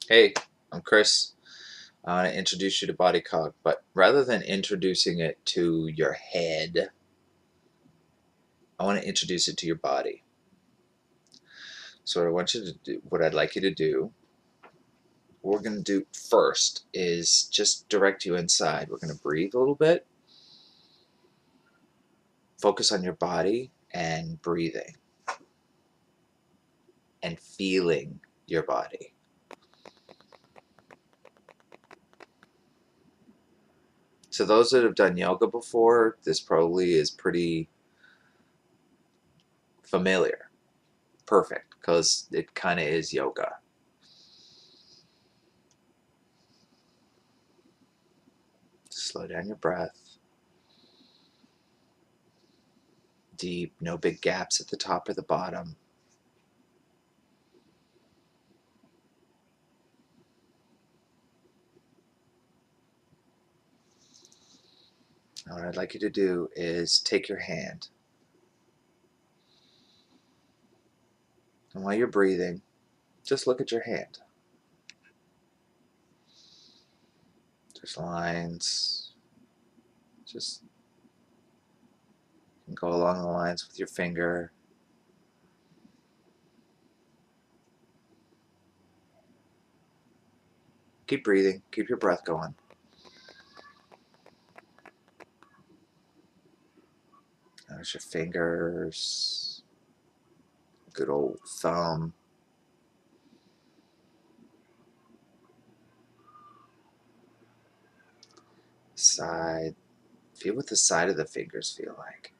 Hey, I'm Chris. I want to introduce you to BodyCog, but rather than introducing it to your head, I want to introduce it to your body. So what I'd like you to do, what we're going to do first is just direct you inside. We're going to breathe a little bit, focus on your body and breathing and feeling your body. So those that have done yoga before, this probably is pretty familiar. Perfect, because it kind of is yoga. Slow down your breath. Deep, no big gaps at the top or the bottom. Now what I'd like you to do is take your hand, and while you're breathing, just look at your hand. There's lines. Just go along the lines with your finger. Keep breathing. Keep your breath going. There's your fingers. Good old thumb. Side. Feel what the side of the fingers feel like.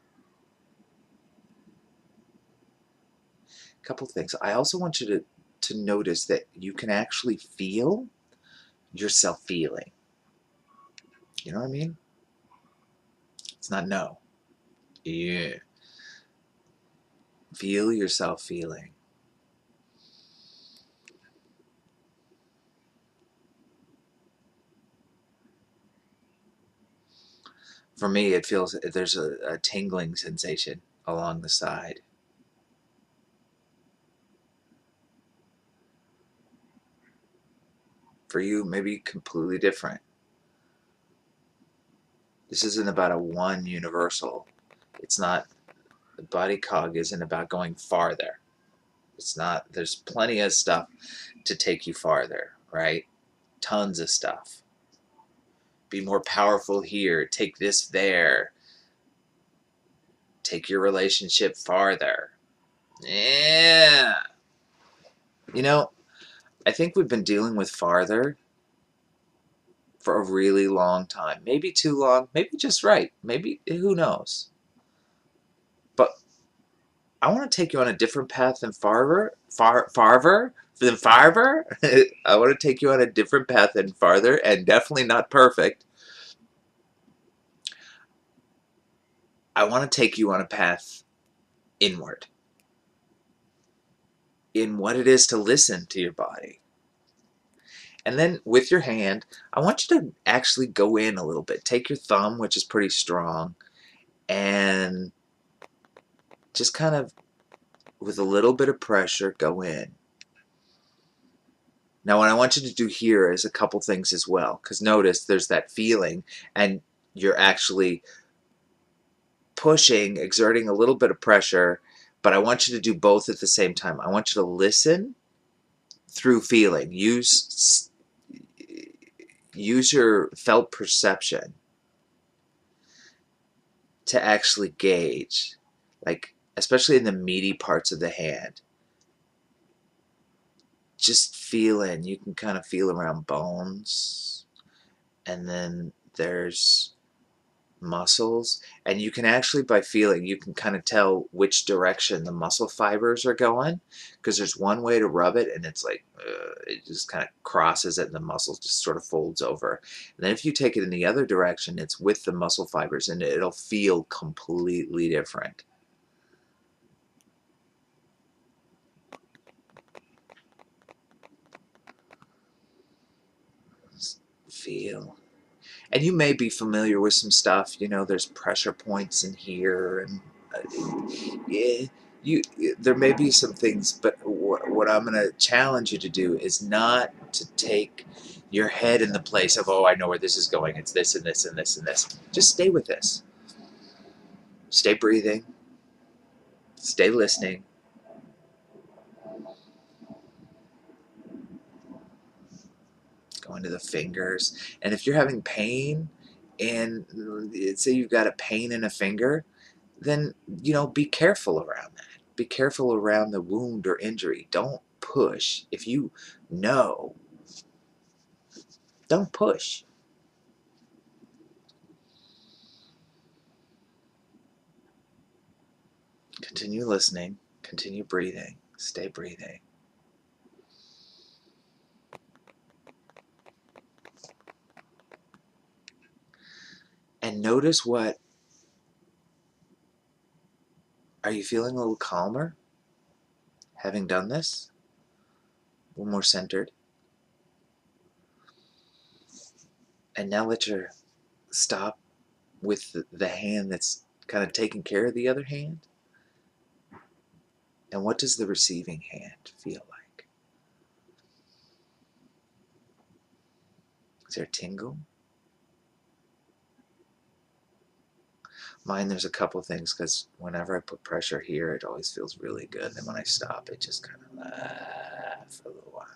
A couple things. I also want you to notice that you can actually feel yourself feeling. You know what I mean? It's not no. Yeah. Feel yourself feeling. For me, it feels there's a tingling sensation along the side. For you, maybe completely different. This isn't about a one universal. It's not, the BodyCog isn't about going farther. It's not, there's plenty of stuff to take you farther, right? Tons of stuff. Be more powerful here, take this there, take your relationship farther. Yeah. You know, I think we've been dealing with farther for a really long time. Maybe too long, maybe just right. Maybe, who knows? But I want to take you on a different path than farther. I want to take you on a different path than farther, and definitely not perfect. I want to take you on a path inward. In what it is to listen to your body. And then with your hand, I want you to actually go in a little bit. Take your thumb, which is pretty strong, and just kind of, with a little bit of pressure, go in. Now what I want you to do here is a couple things as well, because notice there's that feeling, and you're actually pushing, exerting a little bit of pressure, but I want you to do both at the same time. I want you to listen through feeling. Use your felt perception to actually gauge, like especially in the meaty parts of the hand. Just feel in. You can kind of feel around bones, and then there's muscles, and you can actually, by feeling, you can kind of tell which direction the muscle fibers are going, because there's one way to rub it and it's like it just kind of crosses it and the muscle just sort of folds over, and then if you take it in the other direction, it's with the muscle fibers and it'll feel completely different. Just feel. And you may be familiar with some stuff, you know, there's pressure points in here, and yeah, there may be some things, but what what I'm going to challenge you to do is not to take your head in the place of, oh, I know where this is going. It's this and this and this and this. Just stay with this. Stay breathing. Stay listening. Go into the fingers. And if you're having pain, and say you've got a pain in a finger, then, be careful around that. Be careful around the wound or injury. Don't push. If you know, don't push. Continue listening. Continue breathing. Stay breathing. And notice are you feeling a little calmer having done this? A little more centered? And now let your stop with the hand that's kind of taking care of the other hand. And what does the receiving hand feel like? Is there a tingle? Mine, there's a couple things, because whenever I put pressure here, it always feels really good. And when I stop, it just kind of for a little while.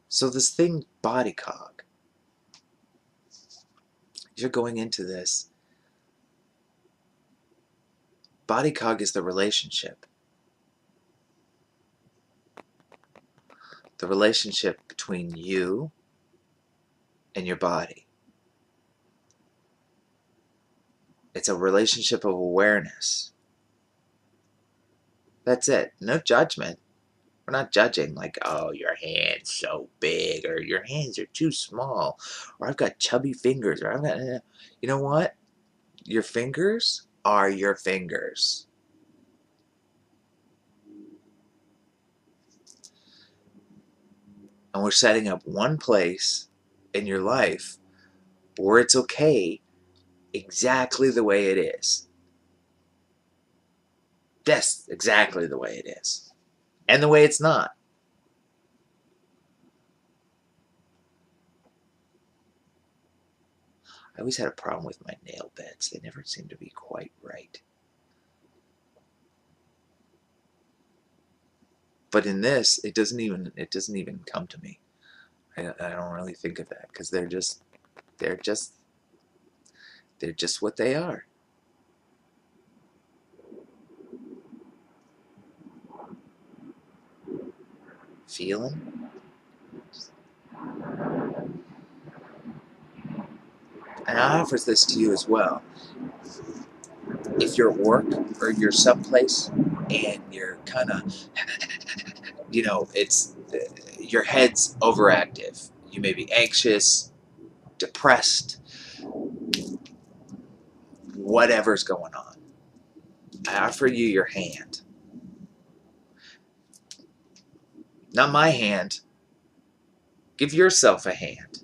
So this thing, BodyCog, you're going into this. BodyCog is the relationship. The relationship between you and your body. It's a relationship of awareness. That's it. No judgment. We're not judging like, oh, your hand's so big, or your hands are too small, or I've got chubby fingers, or I've got... You know what? Your fingers are your fingers. And we're setting up one place in your life where it's okay exactly the way it is. That's exactly the way it is. And the way it's not. I always had a problem with my nail beds. They never seemed to be quite right. But in this, it doesn't even come to me. I don't really think of that, because they're just what they are. Feeling. And I offer this to you as well. If you're at work or you're someplace and you're kind of, it's your head's overactive. You may be anxious, depressed, whatever's going on. I offer you your hand. Not my hand. Give yourself a hand.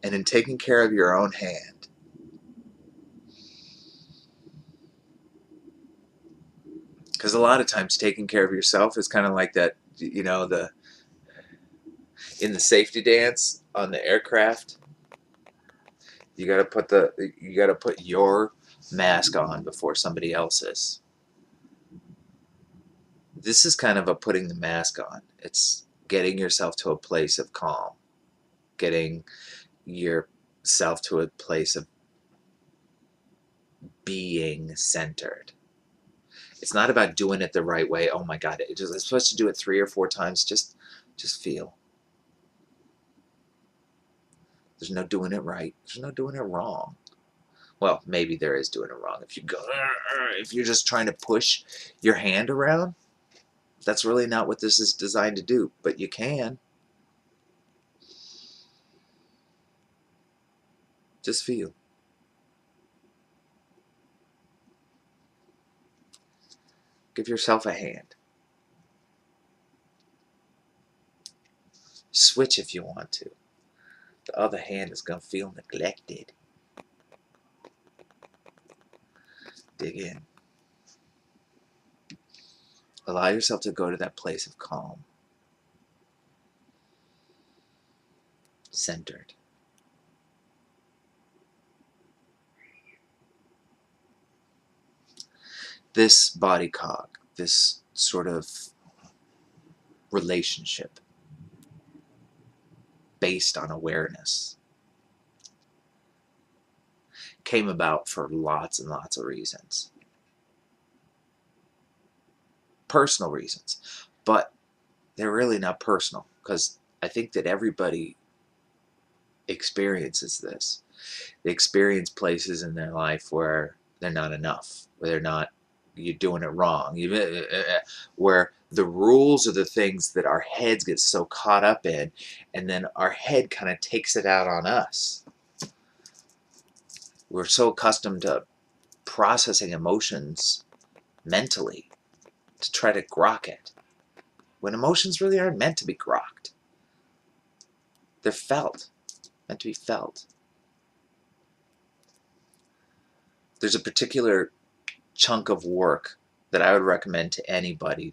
And in taking care of your own hand, because a lot of times taking care of yourself is kind of like that, in the safety dance on the aircraft, you got to put your mask on before somebody else's. This is kind of a putting the mask on. It's getting yourself to a place of calm, getting yourself to a place of being centered. It's not about doing it the right way. Oh my God, I'm supposed to do it 3 or 4 times. Just feel. There's no doing it right. There's no doing it wrong. Well, maybe there is doing it wrong. If you're just trying to push your hand around, that's really not what this is designed to do. But you can. Just feel. Give yourself a hand. Switch if you want to. The other hand is going to feel neglected. Dig in. Allow yourself to go to that place of calm. Centered. This BodyCog, this sort of relationship based on awareness, came about for lots and lots of reasons. Personal reasons. But they're really not personal, because I think that everybody experiences this. They experience places in their life where they're not enough, where you're doing it wrong, where the rules are the things that our heads get so caught up in, and then our head kind of takes it out on us. We're so accustomed to processing emotions mentally to try to grok it, when emotions really aren't meant to be grokked. They're felt, meant to be felt. There's a particular chunk of work that I would recommend to anybody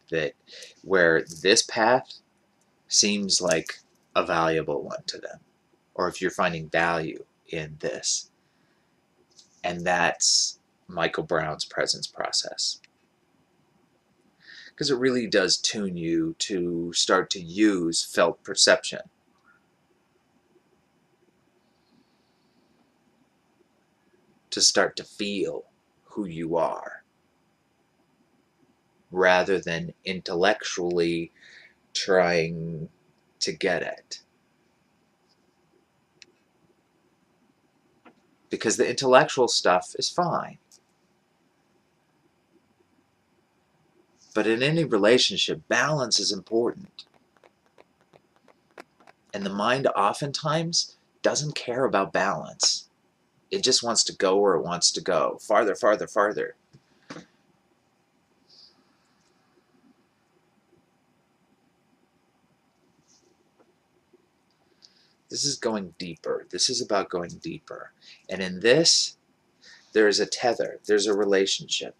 where this path seems like a valuable one to them, or if you're finding value in this. And that's Michael Brown's presence process. Because it really does tune you to start to use felt perception. To start to feel who you are, rather than intellectually trying to get it. Because the intellectual stuff is fine. But in any relationship, balance is important. And the mind oftentimes doesn't care about balance. It just wants to go where it wants to go. Farther, farther, farther. This is going deeper. This is about going deeper. And in this, there is a tether. There's a relationship.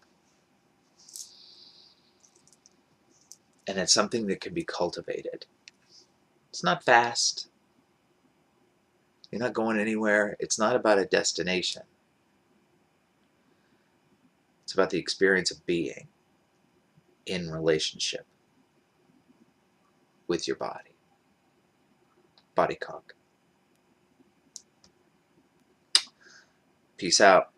And it's something that can be cultivated. It's not fast. You're not going anywhere. It's not about a destination. It's about the experience of being in relationship with your body. BodyCog. Peace out.